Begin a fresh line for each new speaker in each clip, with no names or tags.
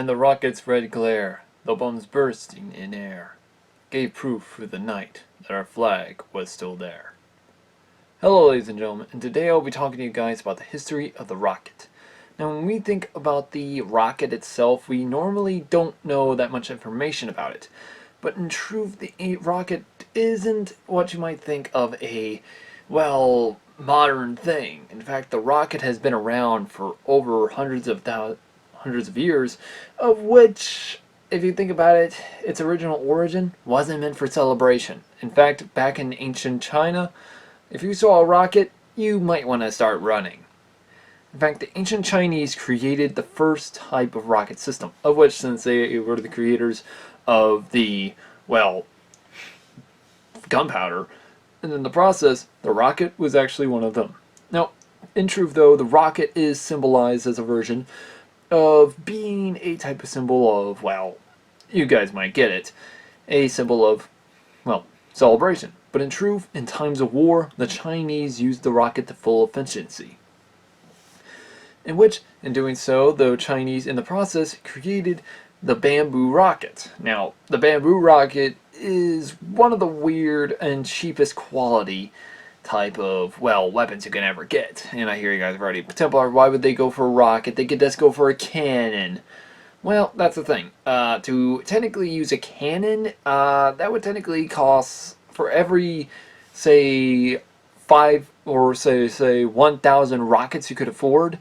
And the rocket's red glare, the bombs bursting in air, gave proof through the night that our flag was still there. Hello ladies and gentlemen, and today I'll be talking to you guys about the history of the rocket. Now when we think about the rocket itself, we normally don't know that much information about it. But in truth, the rocket isn't what you might think of a, well, modern thing. In fact, the rocket has been around for over hundreds of years, of which, if you think about it, its original origin wasn't meant for celebration. In fact, back in ancient China, if you saw a rocket, you might want to start running. In fact, the ancient Chinese created the first type of rocket system, of which, since they were the creators of the, well, gunpowder, and in the process, the rocket was actually one of them. Now, in truth though, the rocket is symbolized as a version of being a type of symbol of, well, you guys might get it, a symbol of, well, celebration. But in truth, in times of war, the Chinese used the rocket to full efficiency. In which, in doing so, the Chinese, in the process, created the bamboo rocket. Now, the bamboo rocket is one of the weird and cheapest quality type of, well, weapons you can ever get. And I hear you guys already, Templar, why would they go for a rocket? They could just go for a cannon. Well, that's the thing. To technically use a cannon, that would technically cost, for every, say, 5 or say 1,000 rockets you could afford,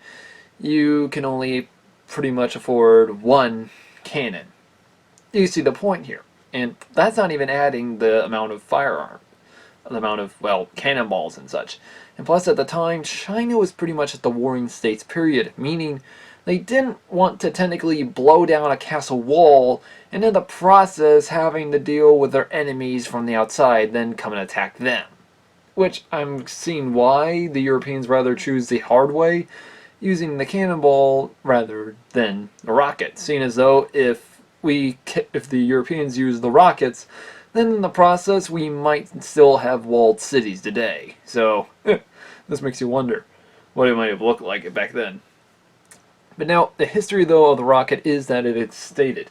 you can only pretty much afford one cannon. You see the point here. And that's not even adding the amount of firearm, the amount of, well, cannonballs and such. And plus, at the time, China was pretty much at the Warring States period, meaning they didn't want to technically blow down a castle wall and in the process having to deal with their enemies from the outside, then come and attack them. Which I'm seeing why the Europeans rather choose the hard way, using the cannonball rather than the rocket, seeing as though if the Europeans use the rockets, then in the process we might still have walled cities today. So this makes you wonder what it might have looked like back then. But now, the history though of the rocket is that it's stated.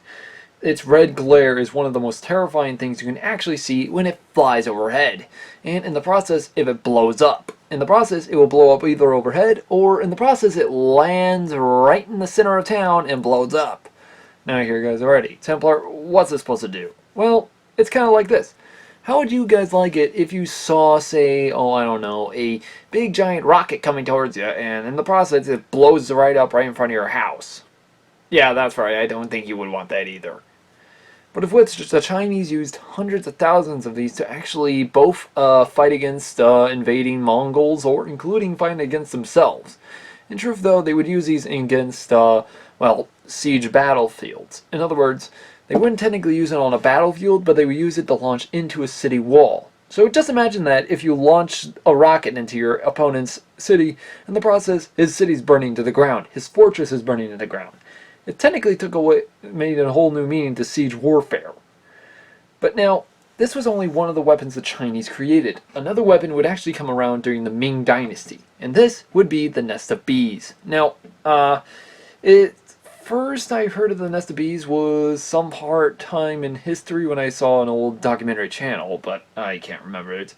Its red glare is one of the most terrifying things you can actually see when it flies overhead. And in the process, if it blows up. In the process, it will blow up either overhead, or in the process it lands right in the center of town and blows up. Now I hear you guys already. Templar, what's it supposed to do? Well, it's kind of like this. How would you guys like it if you saw, say, oh, I don't know, a big giant rocket coming towards you, and in the process it blows right up right in front of your house? Yeah, that's right, I don't think you would want that either. But of which the Chinese used hundreds of thousands of these to actually both fight against invading Mongols, or including fighting against themselves. In truth though, they would use these against, well, siege battlefields. In other words, they wouldn't technically use it on a battlefield, but they would use it to launch into a city wall. So just imagine that if you launch a rocket into your opponent's city, in the process, his city's burning to the ground. His fortress is burning to the ground. It technically made a whole new meaning to siege warfare. But now, this was only one of the weapons the Chinese created. Another weapon would actually come around during the Ming Dynasty, and this would be the nest of bees. Now, first I heard of the nest of bees was some time in history when I saw an old documentary channel, but I can't remember it.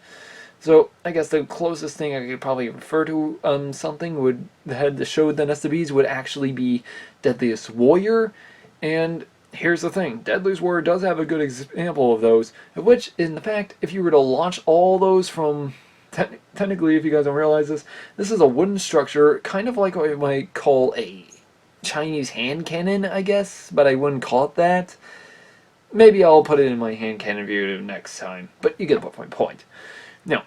So I guess the closest thing I could probably refer to something would that showed the nest of bees would actually be Deadliest Warrior. And here's the thing, Deadliest Warrior does have a good example of those, which in the fact, if you were to launch all those from, technically if you guys don't realize this is a wooden structure, kind of like what you might call a Chinese hand cannon, I guess, but I wouldn't call it that. Maybe I'll put it in my hand cannon video next time, but you get my point. Now,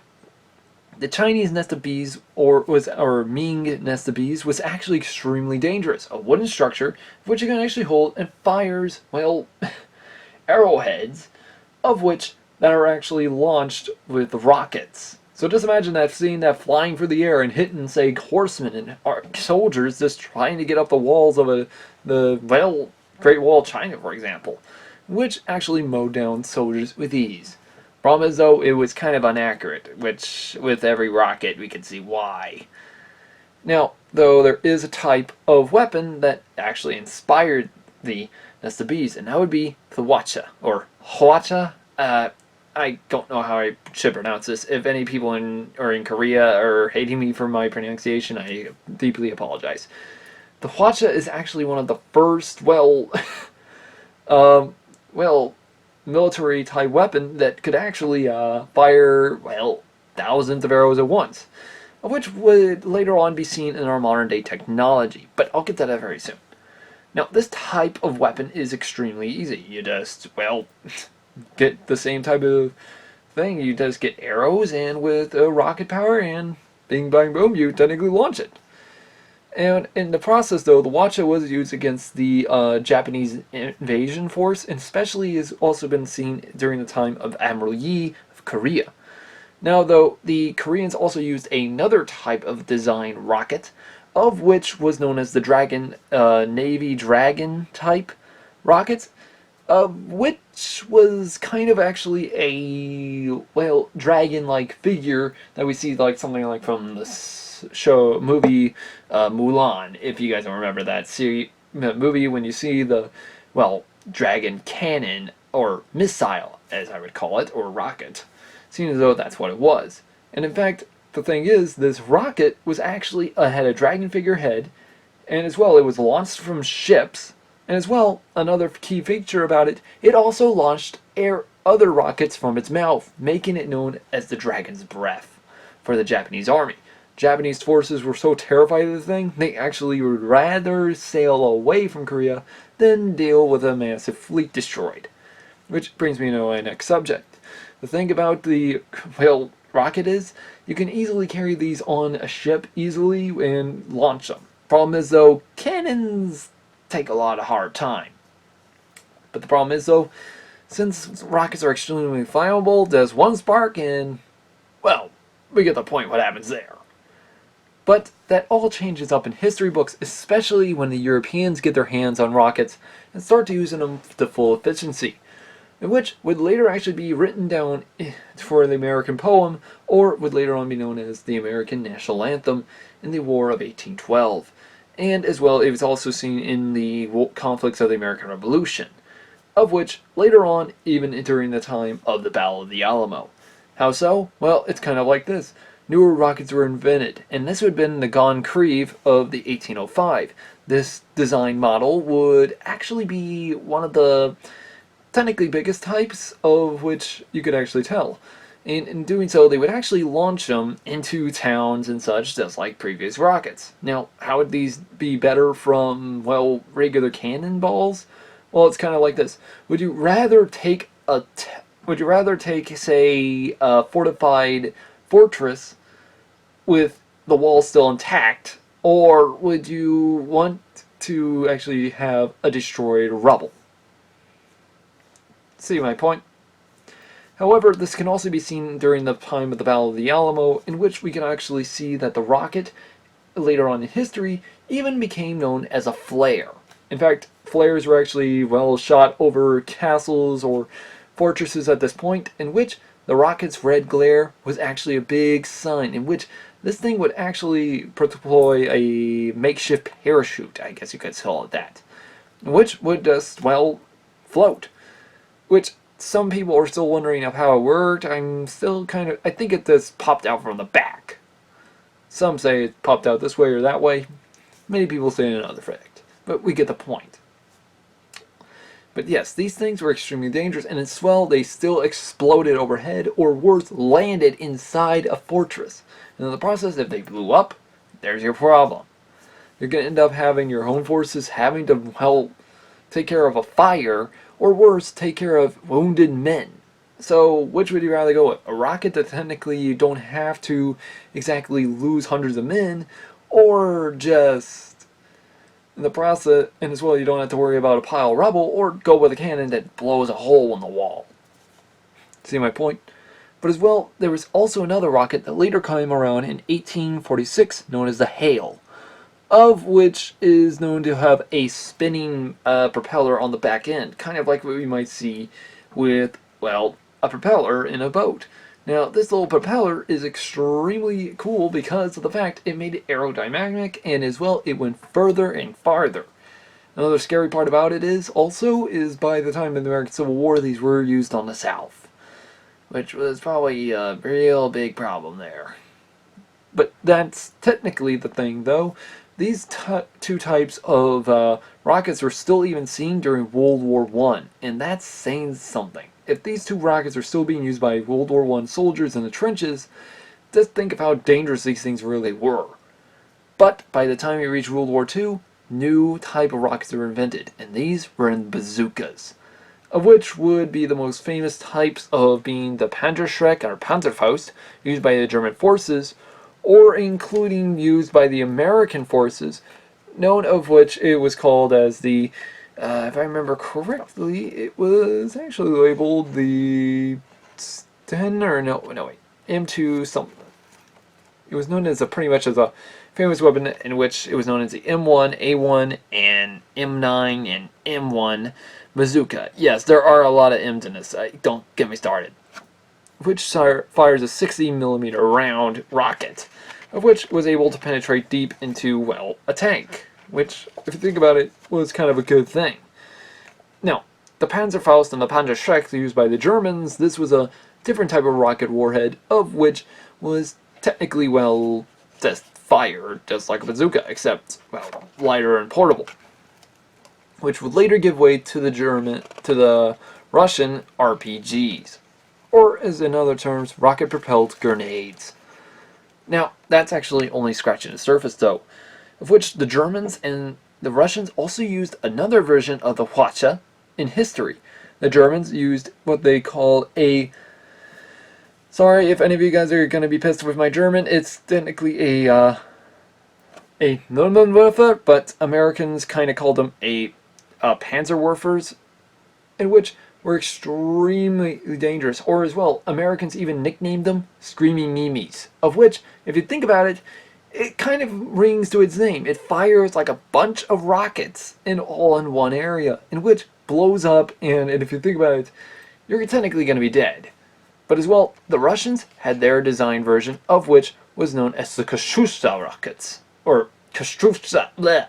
the Chinese nest of bees, or Ming nest of bees, was actually extremely dangerous. A wooden structure, which you can actually hold and fires, well, arrowheads, of which that are actually launched with rockets. So just imagine that, seeing that flying through the air and hitting, say, horsemen and soldiers just trying to get up the walls of the Great Wall of China, for example, which actually mowed down soldiers with ease. Problem is, though, it was kind of inaccurate, which, with every rocket, we can see why. Now, though, there is a type of weapon that actually inspired V. That's the B's, and that would be the Hwacha, or Hwacha. I don't know how I should pronounce this. If any people in Korea are hating me for my pronunciation, I deeply apologize. The Hwacha is actually one of the first, um, well, military type weapon that could actually fire, thousands of arrows at once, which would later on be seen in our modern day technology. But I'll get to that very soon. Now, this type of weapon is extremely easy. You just, get the same type of thing. You just get arrows, and with rocket power, and bing, bang, boom, you technically launch it. And in the process, though, the Hwacha was used against the Japanese invasion force, and especially has also been seen during the time of Admiral Yi of Korea. Now, though, the Koreans also used another type of design rocket, of which was known as the Dragon, Navy Dragon type rockets, which was kind of actually a, dragon-like figure that we see like something like from the movie Mulan, if you guys don't remember that movie, when you see the, dragon cannon, or missile, as I would call it, or rocket, seeing as though that's what it was. And in fact, the thing is, this rocket was actually had a dragon figurehead, and as well, it was launched from ships. And as well, another key feature about it, it also launched other rockets from its mouth, making it known as the Dragon's Breath for the Japanese army. Japanese forces were so terrified of the thing, they actually would rather sail away from Korea than deal with a massive fleet destroyed. Which brings me to my next subject. The thing about the, rocket is, you can easily carry these on a ship easily and launch them. Problem is, though, cannons take a lot of hard time. But the problem is, though, since rockets are extremely flammable, there's one spark and, we get the point what happens there. But that all changes up in history books, especially when the Europeans get their hands on rockets and start using them to full efficiency, which would later actually be written down for the American poem, or would later on be known as the American National Anthem in the War of 1812. And as well, it was also seen in the conflicts of the American Revolution, of which later on, even during the time of the Battle of the Alamo. How so? Well, it's kind of like this. Newer rockets were invented, and this would have been the Gonne-Creve of the 1805. This design model would actually be one of the technically biggest types, of which you could actually tell. And in doing so, they would actually launch them into towns and such, just like previous rockets. Now, how would these be better from, regular cannonballs? Well, it's kind of like this. Would you rather take say, a fortified fortress with the walls still intact, or would you want to actually have a destroyed rubble? See my point? However, this can also be seen during the time of the Battle of the Alamo, in which we can actually see that the rocket, later on in history, even became known as a flare. In fact, flares were actually, shot over castles or fortresses at this point, in which the rocket's red glare was actually a big sign, in which this thing would actually deploy a makeshift parachute, I guess you could call it that, which would just, float. Which some people are still wondering of how it worked. I'm still I think it just popped out from the back. Some say it popped out this way or that way. Many people say another fact. But we get the point. But yes, these things were extremely dangerous, and as well, they still exploded overhead, or worse, landed inside a fortress. And in the process, if they blew up, there's your problem. You're going to end up having your own forces having to, take care of a fire, or worse, take care of wounded men. So, which would you rather go with? A rocket that technically you don't have to exactly lose hundreds of men, or just in the process, and as well, you don't have to worry about a pile of rubble, or go with a cannon that blows a hole in the wall. See my point? But as well, there was also another rocket that later came around in 1846, known as the Hale, of which is known to have a spinning propeller on the back end, kind of like what we might see with, a propeller in a boat. Now, this little propeller is extremely cool because of the fact it made it aerodynamic, and as well, it went further and farther. Another scary part about it is by the time of the American Civil War, these were used on the South, which was probably a real big problem there. But that's technically the thing, though. These two types of rockets were still even seen during World War One, and that's saying something. If these two rockets are still being used by World War One soldiers in the trenches, just think of how dangerous these things really were. But by the time we reach World War Two, new type of rockets were invented, and these were in bazookas, of which would be the most famous types of being the Panzerschreck or Panzerfaust, used by the German forces, or including used by the American forces, known of which it was called as the, if I remember correctly, it was actually labeled the 10 or no wait, M2 something. It was known as pretty much as a famous weapon in which it was known as the M1, A1, and M9 and M1 bazooka. Yes, there are a lot of M's in this. Don't get me started. Which fires a 60mm round rocket, of which was able to penetrate deep into, well, a tank. Which, if you think about it, was kind of a good thing. Now, the Panzerfaust and the Panzerschreck used by the Germans, this was a different type of rocket warhead, of which was technically, well, just fire, just like a bazooka, except, well, lighter and portable, which would later give way to the Russian RPGs, or as in other terms, rocket-propelled grenades. Now, that's actually only scratching the surface, though, of which the Germans and the Russians also used another version of the Hwacha in history. The Germans used what they call a... Sorry if any of you guys are going to be pissed with my German. It's technically a Nulmenwerfer, but Americans kind of called them a Panzerwerfers, in which were extremely dangerous. Or as well, Americans even nicknamed them Screaming Mimes, of which, if you think about it, it kind of rings to its name. It fires like a bunch of rockets all in one area, in which blows up, and if you think about it, you're technically going to be dead. But as well, the Russians had their design version, of which was known as the Katyusha rockets, or Katyusha. Bleh.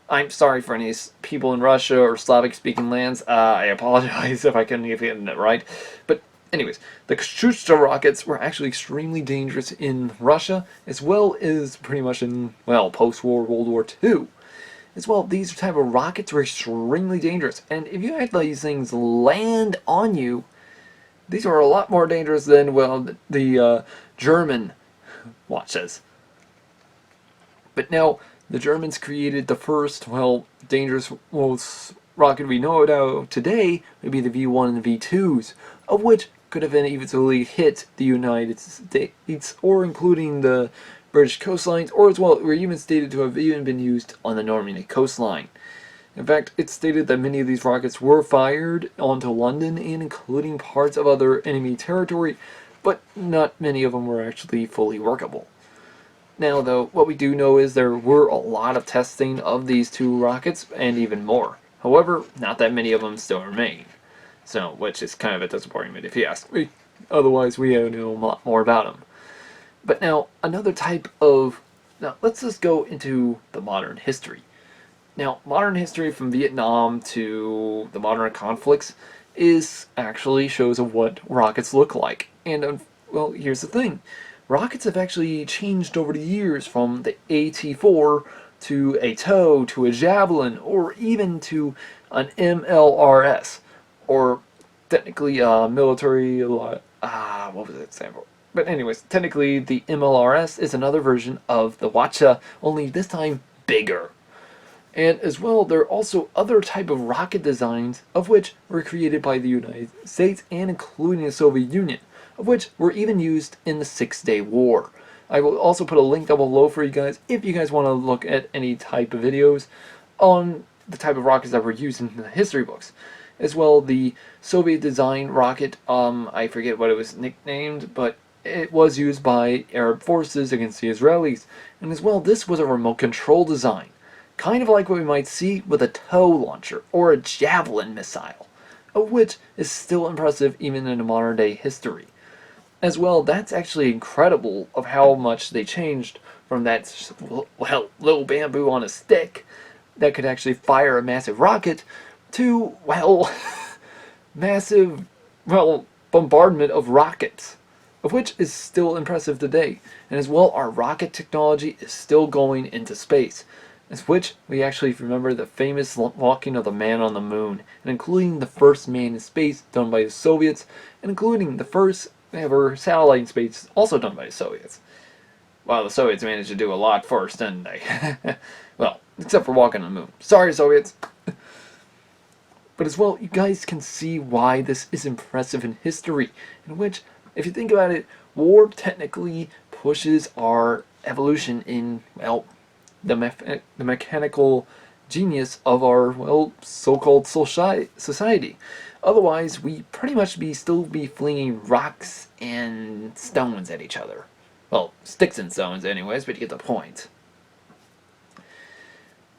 I'm sorry for any people in Russia or Slavic-speaking lands. I apologize if I couldn't get it right. But anyways, the Katyusha rockets were actually extremely dangerous in Russia, as well as pretty much in, well, post-war World War II. As well, these type of rockets were extremely dangerous, and if you had these things land on you, these were a lot more dangerous than, well, the German watches. But now, the Germans created the first, well, dangerous most rocket we know about today would be the V1 and the V2s, of which could have easily hit the United States, or including the British coastlines, or as well, were even stated to have even been used on the Normandy coastline. In fact, it's stated that many of these rockets were fired onto London and including parts of other enemy territory, but not many of them were actually fully workable. Now, though, what we do know is there were a lot of testing of these two rockets, and even more. However, not that many of them still remain. So, which is kind of a disappointment if you ask me. Otherwise, we know a lot more about them. But now, another type of... Now, let's just go into the modern history. Now, modern history from Vietnam to the modern conflicts is actually shows of what rockets look like. And, well, here's the thing. Rockets have actually changed over the years from the AT-4 to a TOW to a Javelin, or even to an MLRS, or technically military, what was it stand for? But anyways, technically the MLRS is another version of the Hwacha, only this time bigger. And as well, there are also other type of rocket designs, of which were created by the United States and including the Soviet Union, of which were even used in the Six-Day War. I will also put a link down below for you guys if you guys want to look at any type of videos on the type of rockets that were used in the history books. As well, the Soviet design rocket, I forget what it was nicknamed, but it was used by Arab forces against the Israelis. And as well, this was a remote control design, kind of like what we might see with a TOW launcher or a Javelin missile, of which is still impressive even in modern day history. As well, that's actually incredible of how much they changed from that, well, little bamboo on a stick that could actually fire a massive rocket to, well, massive, well, bombardment of rockets, of which is still impressive today. And as well, our rocket technology is still going into space, as which we actually remember the famous walking of the man on the moon, and including the first man in space done by the Soviets, and including the first ever satellite in space also done by the Soviets. Well, the Soviets managed to do a lot first, didn't they? Well, except for walking on the moon. Sorry, Soviets. But as well, you guys can see why this is impressive in history, in which, if you think about it, war technically pushes our evolution in, well, the mechanical genius of our, well, so-called society. Otherwise, we pretty much still be flinging rocks and stones at each other. Well, sticks and stones anyways, but you get the point.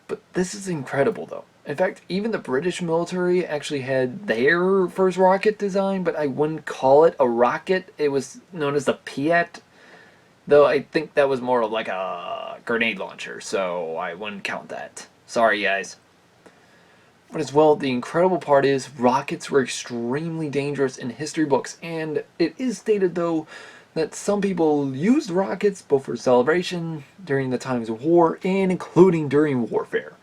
But this is incredible, though. In fact, even the British military actually had their first rocket design, but I wouldn't call it a rocket. It was known as the Piat, though I think that was more of like a grenade launcher, so I wouldn't count that. Sorry, guys. But as well, the incredible part is rockets were extremely dangerous in history books, and it is stated, though, that some people used rockets both for celebration during the times of war and including during warfare.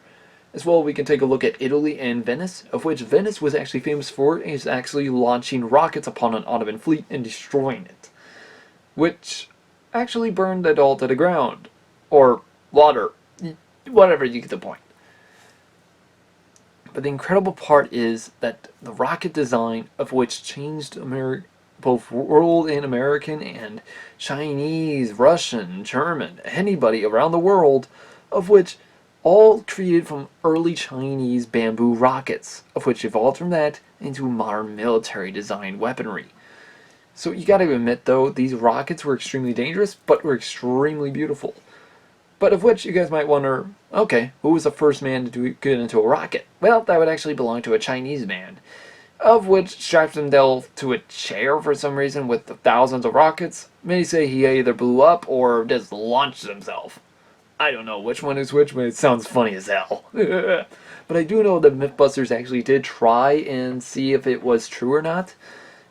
As well, we can take a look at Italy and Venice, of which Venice was actually famous for is actually launching rockets upon an Ottoman fleet and destroying it, which actually burned it all to the ground, or water, whatever, you get the point. But the incredible part is that the rocket design, of which changed both world and American and Chinese, Russian, German, anybody around the world, of which all created from early Chinese bamboo rockets, of which evolved from that into modern military design weaponry. So you gotta admit, though, these rockets were extremely dangerous, but were extremely beautiful. But of which you guys might wonder, okay, who was the first man to get into a rocket? Well, that would actually belong to a Chinese man, of which strapped himself to a chair for some reason with the thousands of rockets. Many say he either blew up or just launched himself. I don't know which one is which, but it sounds funny as hell. But I do know that Mythbusters actually did try and see if it was true or not.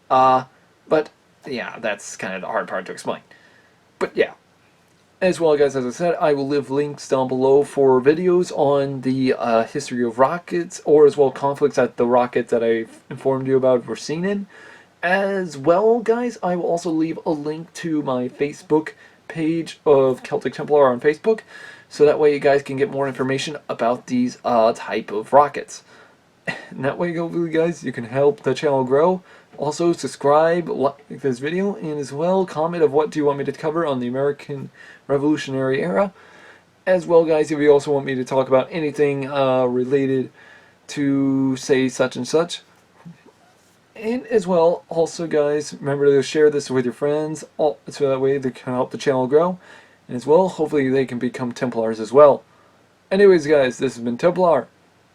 But yeah, that's kind of the hard part to explain. But yeah. As well, guys, as I said, I will leave links down below for videos on the history of rockets, or as well conflicts that the rockets that I informed you about were seen in. As well, guys, I will also leave a link to my Facebook page of Celtic Templar on Facebook, so that way you guys can get more information about these type of rockets. And that way, hopefully, guys, you can help the channel grow. Also, subscribe, like this video, and as well, comment of what do you want me to cover on the American Revolutionary Era. As well, guys, if you also want me to talk about anything related to, say, such and such. And as well, also, guys, remember to share this with your friends, so that way they can help the channel grow. And as well, hopefully they can become Templars as well. Anyways, guys, this has been Templar.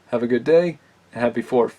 Have a good day, and happy 4th.